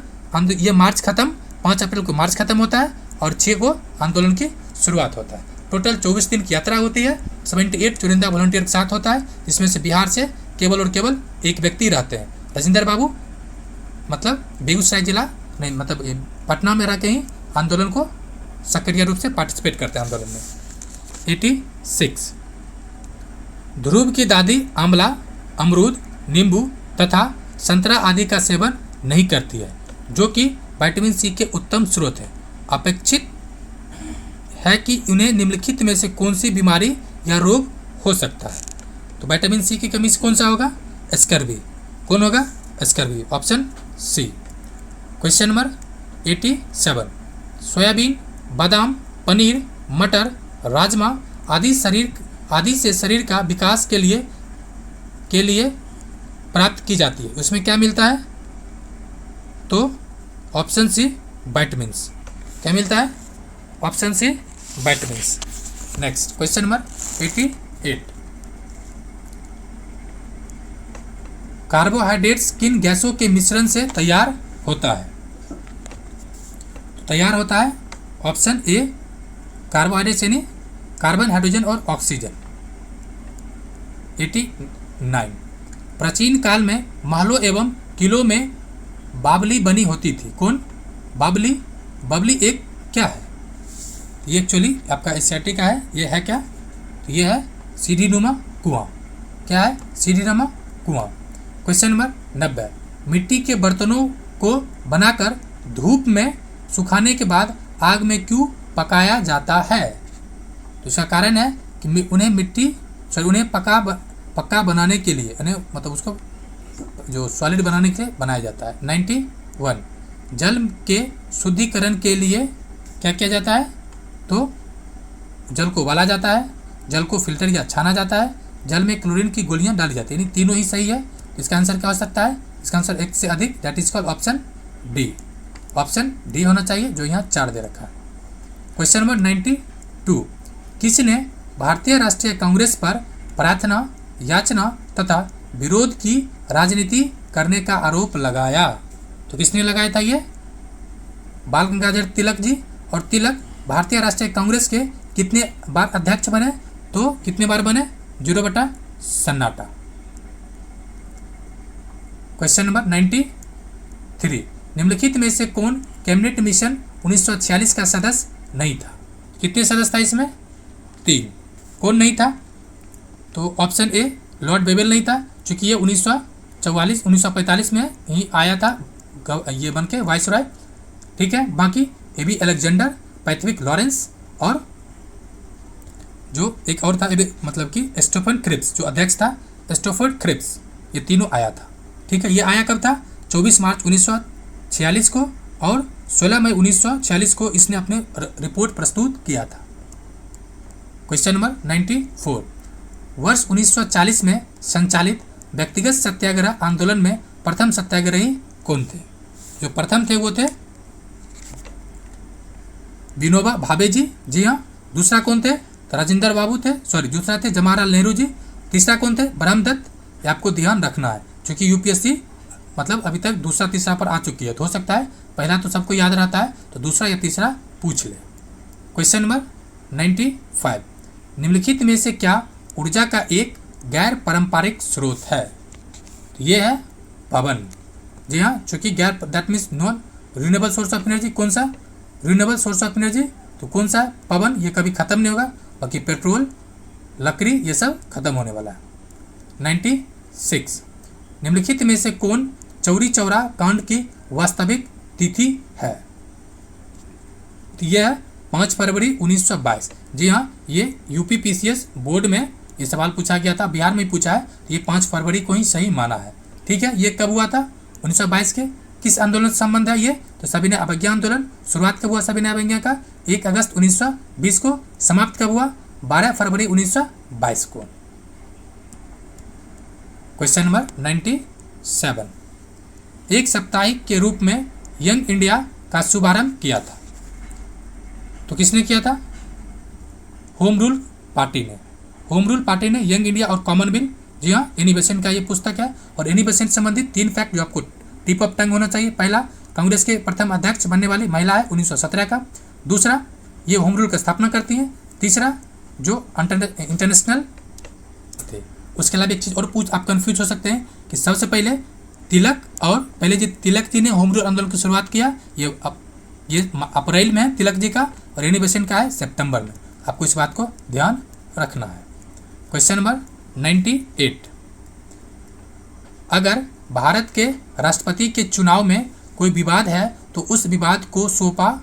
ये मार्च खत्म, 5 अप्रैल को मार्च खत्म होता है और 6 को आंदोलन की शुरुआत होता है। टोटल 24 दिन की यात्रा होती है। 78 चुनिंदा वॉलंटियर के साथ होता है, जिसमें से बिहार से केवल और केवल एक व्यक्ति रहते हैं, राजेंद्र बाबू। मतलब बेगूसराय जिला नहीं, मतलब पटना में रह के ही आंदोलन को सक्रिय रूप से पार्टिसिपेट करते हैं आंदोलन में। 86, ध्रुव की दादी आंवला, अमरूद, नींबू तथा संतरा आदि का सेवन नहीं करती है, जो कि विटामिन सी के उत्तम स्रोत है। अपेक्षित है कि उन्हें निम्नलिखित में से कौन सी बीमारी या रोग हो सकता है। तो विटामिन सी की कमी से कौन सा होगा? स्कर्वी। कौन होगा? Scurvy, option C. Question number 87, soybean, बादाम, पनीर, मटर, राजमा आदि से शरीर का विकास के लिए प्राप्त की जाती है, उसमें क्या मिलता है? तो ऑप्शन सी, विटामिन्स। क्या मिलता है? Option C, vitamins. Next question number 88, carbohydrates किन गैसों के मिश्रण से तैयार होता है? तैयार होता है ऑप्शन ए, कार्बोहाइड्रेट्स यानी कार्बन, हाइड्रोजन और ऑक्सीजन। 89, प्राचीन काल में महलों एवं किलों में बावली बनी होती थी। कौन? बावली। बावली एक क्या है? ये एक्चुअली आपका एशियाटी का है। ये है क्या? ये है सीढ़ीनुमा कुआं। क्या है? सीढ़ीनुमा कुआं। क्वेश्चन नंबर 90, मिट्टी के बर्तनों को बनाकर धूप में सुखाने के बाद आग में क्यों पकाया जाता है? तो इसका कारण है कि उन्हें पक्का बनाने के लिए, मतलब उसको जो सॉलिड बनाने के लिए बनाया जाता है। 91, जल के शुद्धिकरण के लिए क्या किया जाता है? तो जल को उबाला जाता है, जल को फिल्टर या छाना जाता है, जल में क्लोरीन की गोलियां डाली जाती है। यानी तीनों ही सही है। इसका आंसर क्या हो सकता है? इसका आंसर एक से अधिक, that is called option D. Option D होना चाहिए, जो यहाँ 4 दे रखा है। क्वेश्चन नंबर 92, किसने भारतीय राष्ट्रीय कांग्रेस पर प्रार्थना, याचना तथा विरोध की राजनीति करने का आरोप लगाया? तो किसने लगाया था? ये बाल गंगाधर तिलक जी। और तिलक भारतीय राष्ट्रीय कांग्रेस के कितने बार अध्यक्ष बने? तो कितने बार बने? 0/सन्नाटा। क्वेश्चन नंबर 93, निम्नलिखित में से कौन कैबिनेट मिशन 1946 का सदस्य नहीं था? कितने सदस्य था इसमें? 3। कौन नहीं था? तो ऑप्शन ए, लॉर्ड बेबल नहीं था, चूंकि ये 1945 में ही आया था ये बन के वाइसरॉय। ठीक है। बाकी एबी अलेक्जेंडर, पैथविक लॉरेंस और जो एक और था मतलब कि स्टीफन क्रिप्स, जो अध्यक्ष था स्टीफन क्रिप्स, ये तीनों आया था। ठीक है। ये आया कब था? 24 मार्च 1946 को और 16 मई 1946 को इसने अपने रिपोर्ट प्रस्तुत किया था। क्वेश्चन नंबर 94, वर्ष 1940 में संचालित व्यक्तिगत सत्याग्रह आंदोलन में प्रथम सत्याग्रही कौन थे? जो प्रथम थे वो थे विनोबा भावे जी। जी हाँ। दूसरा कौन थे? तो राजेंद्र बाबू थे, दूसरा थे जवाहरलाल नेहरू जी। तीसरा कौन थे? ब्रह्मदत्त। ये आपको ध्यान रखना है, क्योंकि यूपीएससी मतलब अभी तक दूसरा तीसरा पर आ चुकी है। तो हो सकता है पहला तो सबको याद रहता है, तो दूसरा या तीसरा पूछ ले। क्वेश्चन नंबर 95, निम्नलिखित में से क्या ऊर्जा का एक गैर पारंपरिक स्रोत है? तो ये है पवन। जी हाँ, चूंकि गैर that means non renewable source of energy. कौन सा रिन्यूएबल सोर्स ऑफ एनर्जी? तो कौन सा? पवन। ये कभी खत्म नहीं होगा। बाकी पेट्रोल, लकड़ी, ये सब खत्म होने वाला है। 96, निम्नलिखित में से कौन चौरी चौरा कांड की वास्तविक तिथि है? तो यह है 5 फरवरी 1922। जी हाँ, ये यूपीपीसीएस बोर्ड में ये सवाल पूछा गया था, बिहार में पूछा है। ये 5 फरवरी को ही सही माना है। ठीक है। ये कब हुआ था? 1922 के। किस आंदोलन से संबंध है ये? तो सविनय अवज्ञा आंदोलन। शुरुआत कब हुआ सविनय अवज्ञा का? 1 अगस्त 1920 को। समाप्त कब हुआ? 12 फरवरी 1922 को। क्वेश्चन नंबर 97, एक साप्ताहिक के रूप में यंग इंडिया का शुभारंभ किया था। तो किसने किया था? होम रूल पार्टी ने। होम रूल पार्टी ने यंग इंडिया और कॉमनवेल्थ। जी हाँ, एनी बेसेंट का ये पुस्तक है। और एनी बेसेंट संबंधित 3 फैक्ट जो आपको टिप ऑफ टंग होना चाहिए। पहला, कांग्रेस के प्रथम अध्यक्ष बनने वाली महिला है 1917 का। दूसरा, ये होम रूल की स्थापना करती है। तीसरा, जो इंटरनेशनल थे। उसके अलावा एक चीज़ और आप कंफ्यूज हो सकते हैं कि सबसे पहले तिलक और पहले जी तिलक जी ने होम रूल आंदोलन की शुरुआत किया। ये अप्रैल में है तिलक जी का, और एनी बेसेंट का है सितंबर में। आपको इस बात को ध्यान रखना है। क्वेश्चन नंबर 98, अगर भारत के राष्ट्रपति के चुनाव में कोई विवाद है तो उस विवाद को सौंपा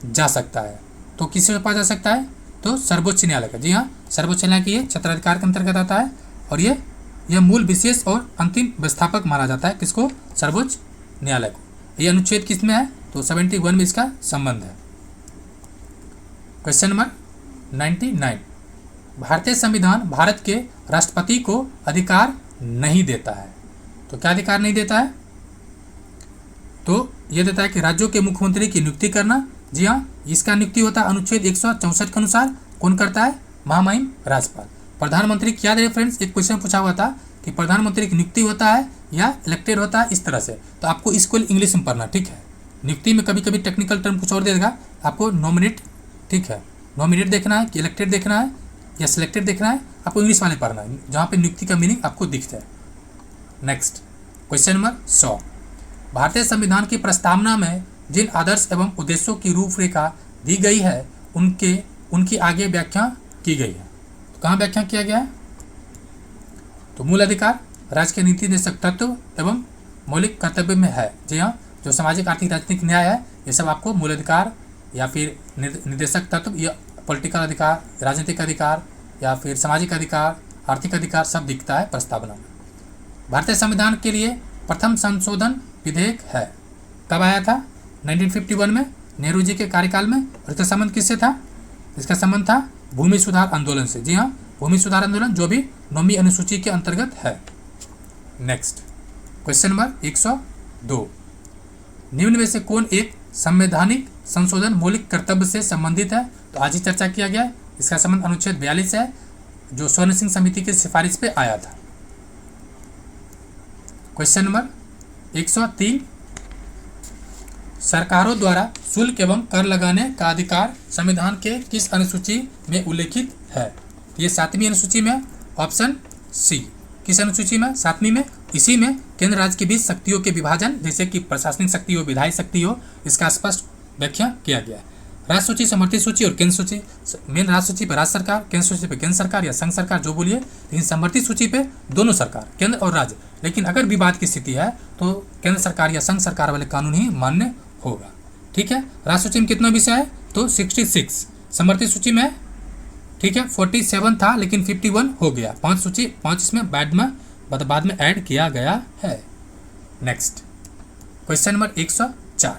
जा सकता है। तो किसे सौंपा जा सकता है? तो सर्वोच्च न्यायालय का। जी हाँ, सर्वोच्च न्यायालय की ये क्षेत्राधिकार के अंतर्गत आता है और यह मूल विशेष और अंतिम व्यवस्थापक माना जाता है। किसको? सर्वोच्च न्यायालय को। ये अनुच्छेद किसमें है? तो 71 में इसका संबंध है। क्वेश्चन नंबर 99, भारतीय संविधान भारत के राष्ट्रपति को अधिकार नहीं देता है। तो क्या अधिकार नहीं देता है? तो यह देता है कि राज्यों के मुख्यमंत्री की नियुक्ति करना। जी हाँ, इसका नियुक्ति होता है अनुच्छेद 164 के अनुसार। कौन करता है? महामहिम राज्यपाल। प्रधानमंत्री क्या दे फ्रेंड्स, एक क्वेश्चन पूछा हुआ था कि प्रधानमंत्री की नियुक्ति होता है या इलेक्टेड होता है, इस तरह से। तो आपको इसको इंग्लिश में पढ़ना, ठीक है। नियुक्ति में कभी कभी टेक्निकल टर्म कुछ और दे देगा, आपको नॉमिनेट, ठीक है, नॉमिनेट देखना है कि इलेक्टेड देखना है या सिलेक्टेड देखना है, आपको इंग्लिश वाले पढ़ना है जहाँ पे नियुक्ति का मीनिंग आपको दिख जाए। नेक्स्ट क्वेश्चन नंबर 100, भारतीय संविधान की प्रस्तावना में जिन आदर्श एवं उद्देश्यों की रूपरेखा दी गई है उनकी आगे व्याख्या की गई है। तो कहाँ व्याख्या किया गया है? तो मूल अधिकार, राज्य के नीति निर्देशक तत्व एवं मौलिक कर्तव्य में है। जी हाँ, जो सामाजिक आर्थिक राजनीतिक न्याय है ये सब आपको मूल अधिकार या फिर निर्देशक तत्व या पॉलिटिकल अधिकार, राजनीतिक अधिकार या फिर सामाजिक अधिकार, आर्थिक अधिकार सब दिखता है प्रस्तावना में। भारतीय संविधान के लिए प्रथम संशोधन विधेयक है, कब आया था? 1951 में, नेहरू जी के कार्यकाल में। और इसका संबंध किससे था? इसका संबंध था भूमि सुधार आंदोलन से। जी हाँ, भूमि सुधार आंदोलन जो भी 9वीं अनुसूची के अंतर्गत है। नेक्स्ट क्वेश्चन नंबर 102, निम्न में से कौन एक संवैधानिक संशोधन मौलिक कर्तव्य से संबंधित है? तो आज ही चर्चा किया गया है। इसका संबंध अनुच्छेद 42 है जो स्वर्ण सिंह समिति की सिफारिश पे आया था। क्वेश्चन नंबर 103, सरकारों द्वारा शुल्क एवं कर लगाने का अधिकार संविधान के किस अनुसूची में उल्लेखित है? ये 7वीं अनुसूची में, ऑप्शन सी। किस अनुसूची में? 7वीं में। इसी में केंद्र राज्य के बीच शक्तियों के विभाजन, जैसे कि प्रशासनिक शक्ति हो, विधायी शक्ति हो, इसका स्पष्ट व्याख्या किया गया है। राज्य सूची, समर्थित सूची और केंद्र सूची। मेन राज्य सूची पर राज्य सरकार, केंद्र सूची पर केंद्र सरकार या संघ सरकार, जो बोलिए। लेकिन समर्थित सूची पे दोनों सरकार, केंद्र और राज्य। लेकिन अगर विवाद की स्थिति है तो केंद्र सरकार या संघ सरकार वाले कानून ही मान्य होगा, ठीक है। राज्य सूची में कितना विषय है? तो 66। समर्थित सूची में, ठीक है, 47 था लेकिन 51 हो गया। 5 इसमें बाद में ऐड किया गया है। नेक्स्ट क्वेश्चन नंबर 104,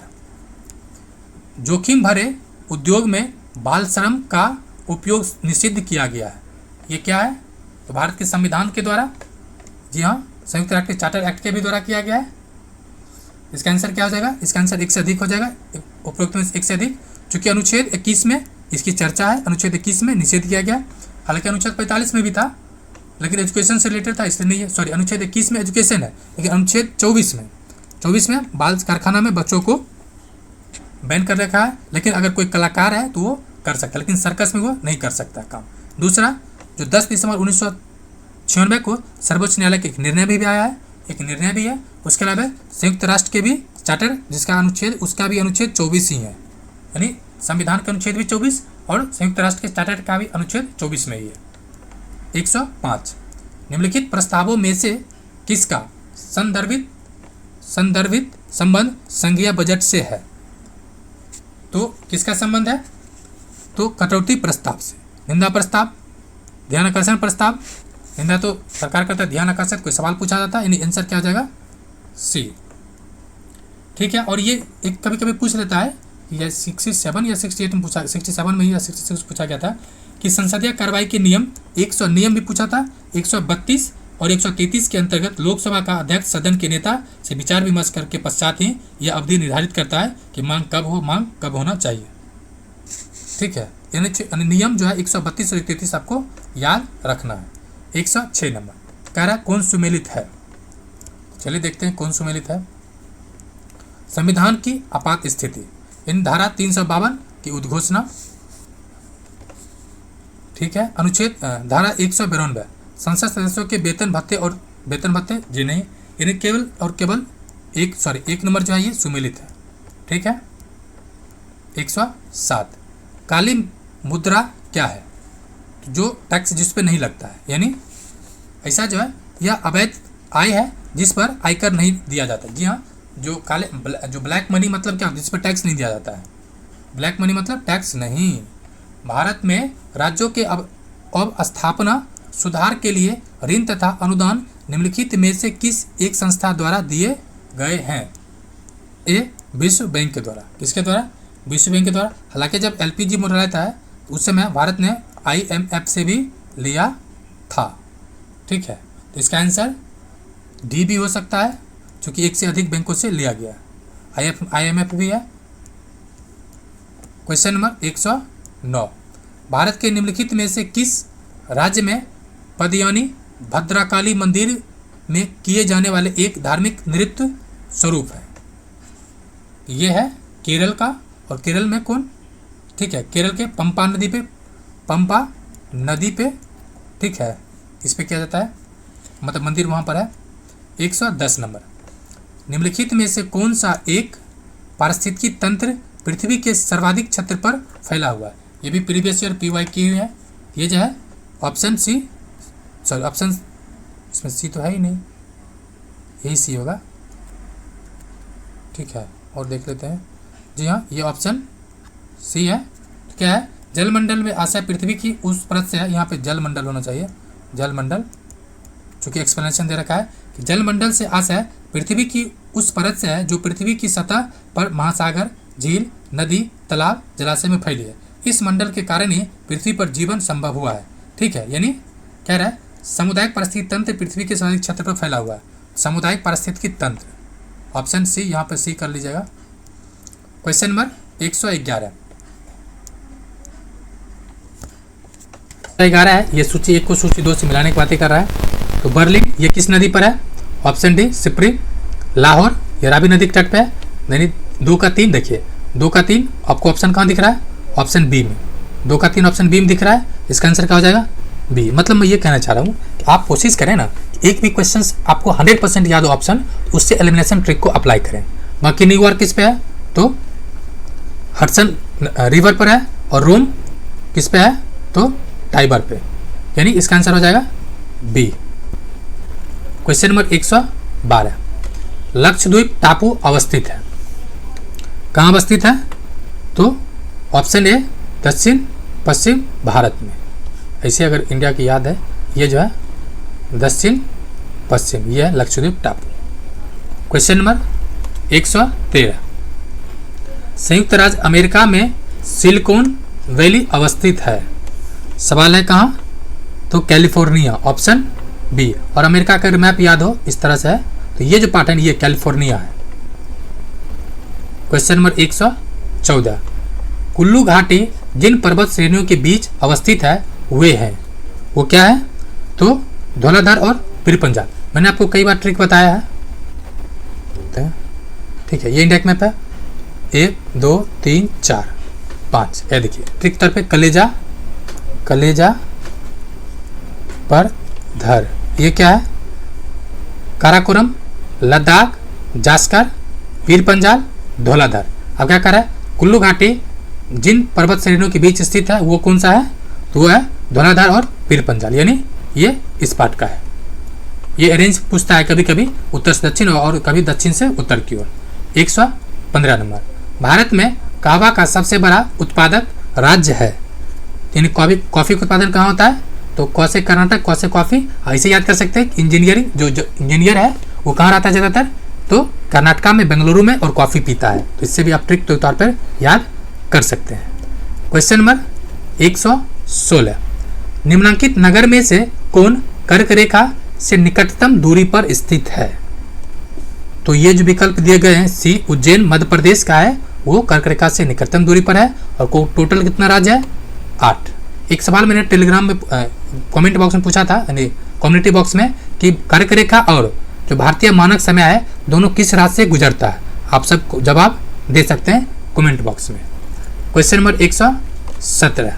जोखिम भरे उद्योग में बाल श्रम का उपयोग निषिद्ध किया गया है। ये क्या है? तो भारत के संविधान के द्वारा, जी हाँ, संयुक्त राष्ट्र चार्टर एक्ट के भी द्वारा किया गया है। इसका आंसर क्या हो जाएगा? इसका आंसर 1 से अधिक हो जाएगा, उपरोक्त में 1 से अधिक। चूंकि अनुच्छेद 21 में इसकी चर्चा है, अनुच्छेद 21 में निषेध किया गया। हालांकि अनुच्छेद 45 में भी था लेकिन एजुकेशन से रिलेटेड था, इसलिए नहीं है। सॉरी, अनुच्छेद 21 में एजुकेशन है, लेकिन अनुच्छेद 24 में बाल कारखाना में बच्चों को बैन कर रखा है। लेकिन अगर कोई कलाकार है तो वो कर सकता है, लेकिन सर्कस में वो नहीं कर सकता काम। दूसरा, जो 10 दिसंबर 1996 को सर्वोच्च न्यायालय के एक निर्णय भी आया है, एक निर्णय भी है। उसके अलावा संयुक्त राष्ट्र के भी चार्टर, जिसका अनुच्छेद, उसका भी अनुच्छेद 24 ही है, यानी संविधान का अनुच्छेद भी 24 और संयुक्त राष्ट्र के चार्टर का भी अनुच्छेद 24 में ही है। 105, निम्नलिखित प्रस्तावों में से किसका संदर्भित संबंध संघीय बजट से है? तो किसका संबंध है? तो कटौती प्रस्ताव से। निंदा प्रस्ताव, ध्यान आकर्षण प्रस्ताव। निंदा तो सरकार करता है, ध्यान आकर्षण कोई सवाल पूछा जाता है, यानी आंसर क्या हो जाएगा? सी, ठीक है। और ये एक कभी कभी पूछ लेता है, या 67 या 68 में पूछा, 67 में ही या 66 पूछा गया था कि संसदीय कार्रवाई के नियम 100 नियम भी पूछा था। 132 और 133 के अंतर्गत लोकसभा का अध्यक्ष सदन के नेता से विचार विमर्श करके पश्चात ही यह अवधि निर्धारित करता है कि मांग कब होना चाहिए, ठीक है। यानी नियम जो है 132 और 133 आपको याद रखना है। 106 नंबर कह रहा कौन सुमेलित है? चलिए देखते हैं कौन सुमेलित है। संविधान की आपात स्थिति, इन धारा 352 की उद्घोषणा, ठीक है। अनुच्छेद धारा 192 संसद सदस्यों के वेतन भत्ते जी नहीं, इन्हें केवल एक नंबर जो है ये सुमेलित है, ठीक है। 107, काली मुद्रा क्या है? जो टैक्स जिस पे नहीं लगता है, यानी ऐसा जो है यह अवैध आय है जिस पर आयकर नहीं दिया जाता। जी हाँ, जो ब्लैक मनी मतलब क्या, जिस पर टैक्स नहीं दिया जाता है। ब्लैक मनी मतलब टैक्स नहीं। भारत में राज्यों के अब स्थापना सुधार के लिए ऋण तथा अनुदान निम्नलिखित में से किस एक संस्था द्वारा दिए गए हैं? ए, विश्व बैंक के द्वारा। किसके द्वारा? विश्व बैंक के द्वारा। हालांकि जब एलपीजी मॉडल था उस समय भारत ने IMF से भी लिया था। ठीक है, तो इसका आंसर डी भी हो सकता है, क्योंकि एक से अधिक बैंकों से लिया गया। IMF भी है। क्वेश्चन नंबर 109, भारत के निम्नलिखित में से किस राज्य में पदयानी भद्रकाली मंदिर में किए जाने वाले एक धार्मिक नृत्य स्वरूप है? ये है केरल का। और केरल में कौन? ठीक है, केरल के पंपा नदी पे ठीक है, इस पे किया जाता है, मतलब मंदिर वहाँ पर है। 110 नंबर, निम्नलिखित में से कौन सा एक पारिस्थितिकी तंत्र पृथ्वी के सर्वाधिक क्षेत्र पर फैला हुआ है? ये भी प्रीवियस ईयर PYQ है। ये जो है ऑप्शन सी, सॉरी ऑप्शन, इसमें सी तो है ही नहीं, यही सी होगा। ठीक है, और देख लेते हैं। जी हाँ, ये ऑप्शन सी है। क्या है? जलमंडल में आशय पृथ्वी की उस परत से है। यहाँ पे जलमंडल होना चाहिए, जलमंडल, चूँकि एक्सप्लेनेशन दे रखा है कि जलमंडल से आशय पृथ्वी की उस परत से है जो पृथ्वी की सतह पर महासागर, झील, नदी, तालाब, जलाशय में फैली है। इस मंडल के कारण ही पृथ्वी पर जीवन संभव हुआ है। ठीक है, यानी कह रहा है सामुदायिक पारिस्थितिकी तंत्र पृथ्वी के सर्वाधिक क्षेत्र पर फैला हुआ है। सामुदायिक पारिस्थितिकी तंत्र, ऑप्शन सी, यहाँ पर सी कर लीजिएगा। क्वेश्चन नंबर 111 है। ये सूची 1 को सूची 2 से मिलाने की बातें कर रहा है। तो बर्लिन ये किस नदी पर है? Option D, SIPRI. लाहौर ये रावी नदी के तट पे है। यानी 2 का 3, देखिए 2 का 3 आपको ऑप्शन कहाँ दिख रहा है? ऑप्शन बी में। 2 का 3 ऑप्शन बी में दिख रहा है। इसका आंसर क्या हो जाएगा? बी। मतलब मैं ये कहना चाह रहा हूँ कि आप कोशिश करें ना, एक भी क्वेश्चन आपको 100% याद हो ऑप्शन, तो उससे एलिमिनेशन ट्रिक को अप्लाई करें। बाकी न्यूयॉर्क किस पे है? तो हडसन रिवर पर है। और रोम किस पे है? तो टाइबर पे। यानी इसका आंसर हो जाएगा बी। क्वेश्चन नंबर 112, लक्षद्वीप टापू अवस्थित है, कहाँ अवस्थित है? तो ऑप्शन ए, दक्षिण पश्चिम भारत में। ऐसे अगर इंडिया की याद है, ये जो है दक्षिण पश्चिम, ये है लक्षद्वीप टापू। क्वेश्चन नंबर 113, संयुक्त राज्य अमेरिका में सिलिकॉन वैली अवस्थित है। सवाल है कहाँ? तो कैलिफोर्निया, ऑप्शन बी। और अमेरिका का मैप याद हो इस तरह से है, तो ये जो पार्ट है ये कैलिफोर्निया है। क्वेश्चन नंबर 114, कुल्लू घाटी जिन पर्वत श्रेणियों के बीच अवस्थित है वे हैं, वो क्या है? तो धौलाधार और पीरपंजाल। मैंने आपको कई बार ट्रिक बताया है। ठीक है, ये इंडिया का मैप है। 1 2 3 4 5, ये देखिए ट्रिक तौर पे कलेजा पर धर, ये क्या है? काराकोरम, लद्दाख, जास्कर, पीरपंजाल, धौलाधार। अब क्या कर रहा है? कुल्लू घाटी जिन पर्वत श्रेणियों के बीच स्थित है वो कौन सा है? तो वो है धौलाधार और पीरपंजाल, यानी ये इस पार्ट का है। ये अरेंज पूछता है कभी कभी उत्तर से दक्षिण और कभी दक्षिण से उत्तर की ओर। 115 नंबर, भारत में कहवा का सबसे बड़ा उत्पादक राज्य है। यानी कॉफी का उत्पादन कहाँ होता है? तो क से कर्नाटक, क से कॉफी। ऐसे याद कर सकते हैं इंजीनियरिंग, जो इंजीनियर है वो कहाँ रहता है ज़्यादातर? तो कर्नाटका में, बेंगलुरु में, और कॉफ़ी पीता है। तो इससे भी आप ट्रिक के तौर पर याद कर सकते हैं। क्वेश्चन नंबर 116, निम्नलिखित नगर में से कौन कर्क रेखा से निकटतम दूरी पर स्थित है? तो ये जो विकल्प दिए गए हैं, सी उज्जैन मध्य प्रदेश का है, वो कर्क रेखा से निकटतम दूरी पर है। और टोटल कितना राज्य है? 8। एक सवाल मैंने टेलीग्राम में कमेंट बॉक्स में पूछा था, यानी कम्युनिटी बॉक्स में, कि कर्क रेखा और जो भारतीय मानक समय है दोनों किस राज्य से गुजरता है? आप सब जवाब दे सकते हैं कमेंट बॉक्स में। क्वेश्चन नंबर 117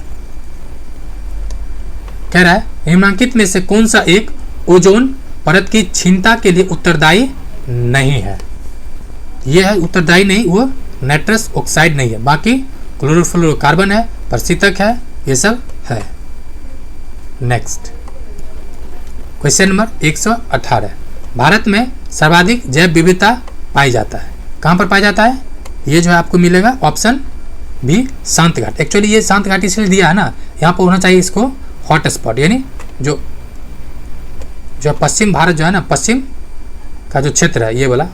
कह रहा है निम्नलिखित में से कौन सा एक ओजोन परत की क्षीणता के लिए उत्तरदायी नहीं है? यह है उत्तरदायी नहीं, वो नाइट्रस ऑक्साइड नहीं है। बाकी क्लोरोफ्लोरोकार्बन है, प्रशीतक है, ये सब है। नेक्स्ट क्वेश्चन नंबर 118, भारत में सर्वाधिक जैव विविधता पाई जाता है। कहाँ पर पाया जाता है? ये जो है आपको मिलेगा ऑप्शन बी शांत घाट। एक्चुअली ये शांत घाट इसलिए दिया है ना, यहाँ पर होना चाहिए इसको हॉट स्पॉट, यानी जो पश्चिम भारत जो है ना, पश्चिम का जो क्षेत्र है ये वाला,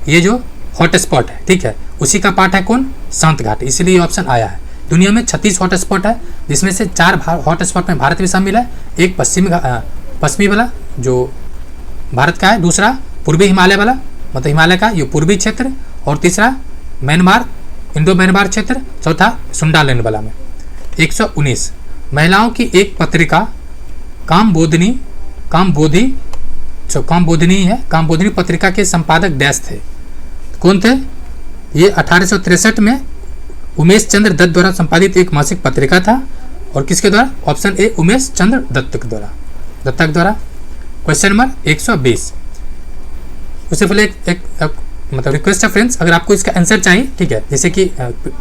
ये जो हॉट स्पॉट है, ठीक है, उसी का पार्ट है कौन? शांत घाट, इसलिए ये ऑप्शन आया है। दुनिया में 36 हॉट स्पॉट है, जिसमें से 4 हॉट स्पॉट में भारत भी शामिल है। एक पश्चिमी वाला जो भारत का है, दूसरा पूर्वी हिमालय वाला, मतलब हिमालय का ये पूर्वी क्षेत्र, और तीसरा म्यांमार, इंडो म्यांमार क्षेत्र, चौथा सुंडालैंड वाला में। 119 महिलाओं की एक पत्रिका कामबोधिनी पत्रिका के संपादक डैश थे। कौन थे? ये 1863 में उमेश चंद्र दत्त द्वारा संपादित एक मासिक पत्रिका था। और किसके द्वारा? ऑप्शन ए उमेश चंद्र दत्तक द्वारा। Question number 120। उससे पहले एक मतलब रिक्वेस्ट है फ्रेंड्स, अगर आपको इसका आंसर चाहिए, ठीक है, जैसे कि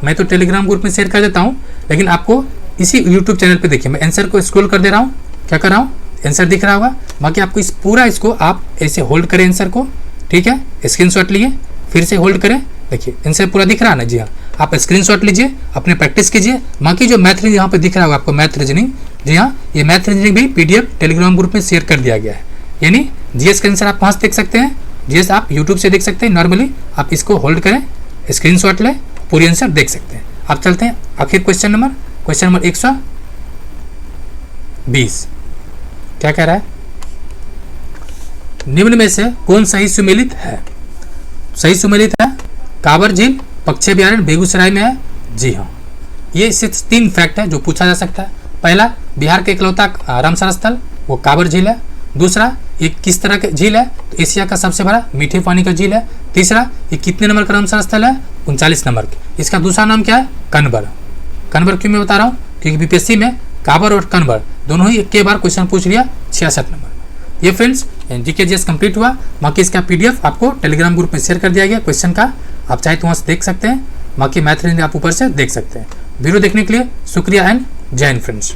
मैं तो टेलीग्राम ग्रुप में शेयर कर देता हूँ, लेकिन आपको इसी यूट्यूब चैनल पे देखिए, मैं आंसर को स्क्रॉल कर दे रहा हूँ, क्या कर रहा हूँ, आंसर दिख रहा होगा। बाकी आपको इस पूरा इसको आप ऐसे होल्ड करें आंसर को, ठीक है, स्क्रीनशॉट लिए, फिर से होल्ड करें, देखिए आंसर पूरा दिख रहा है ना। जी हाँ, आप स्क्रीनशॉट लीजिए, अपने प्रैक्टिस कीजिए। बाकी जो मैथ रीजनिंग यहाँ पे दिख रहा होगा आपको, मैथ रीजनिंग, जी हाँ, ये मैथ रीजनिंग भी PDF टेलीग्राम ग्रुप में शेयर कर दिया गया है। यानी GS का आंसर आप वहाँ से देख सकते हैं, GS आप यूट्यूब से देख सकते हैं। नॉर्मली आप इसको होल्ड करें, स्क्रीनशॉट लें, पूरी आंसर देख सकते हैं। आप चलते हैं आखिर क्वेश्चन नंबर 120। क्या कह रहा है? निम्न में से कौन सही सुमेलित है? सही सुमेलित है कांवर झील पक्षी अभ्यारण्य बेगूसराय में है। जी हाँ, ये इससे 3 फैक्ट है जो पूछा जा सकता है। पहला, बिहार का इकलौता रामसर स्थल वो कांवर झील है। दूसरा, ये किस तरह का झील है? तो एशिया का सबसे बड़ा मीठे पानी का झील है। तीसरा, ये कितने नंबर का रामसर स्थल है? 39 नंबर का। इसका दूसरा नाम क्या है? कन्वर। कन्वर क्यों मैं बता रहा हूँ? क्योंकि BPSC में कांवर और कन्वर दोनों ही एक के बार क्वेश्चन पूछ लिया 66 नंबर। ये फ्रेंड्स GK GS कंप्लीट हुआ। बाकी इसका PDF आपको टेलीग्राम ग्रुप में शेयर कर दिया गया क्वेश्चन का, आप चाहे तो वहाँ से देख सकते हैं। बाकी मैथ रीजनिंग आप ऊपर से देख सकते हैं। वीडियो देखने के लिए शुक्रिया एंड जय हिंद फ्रेंड्स।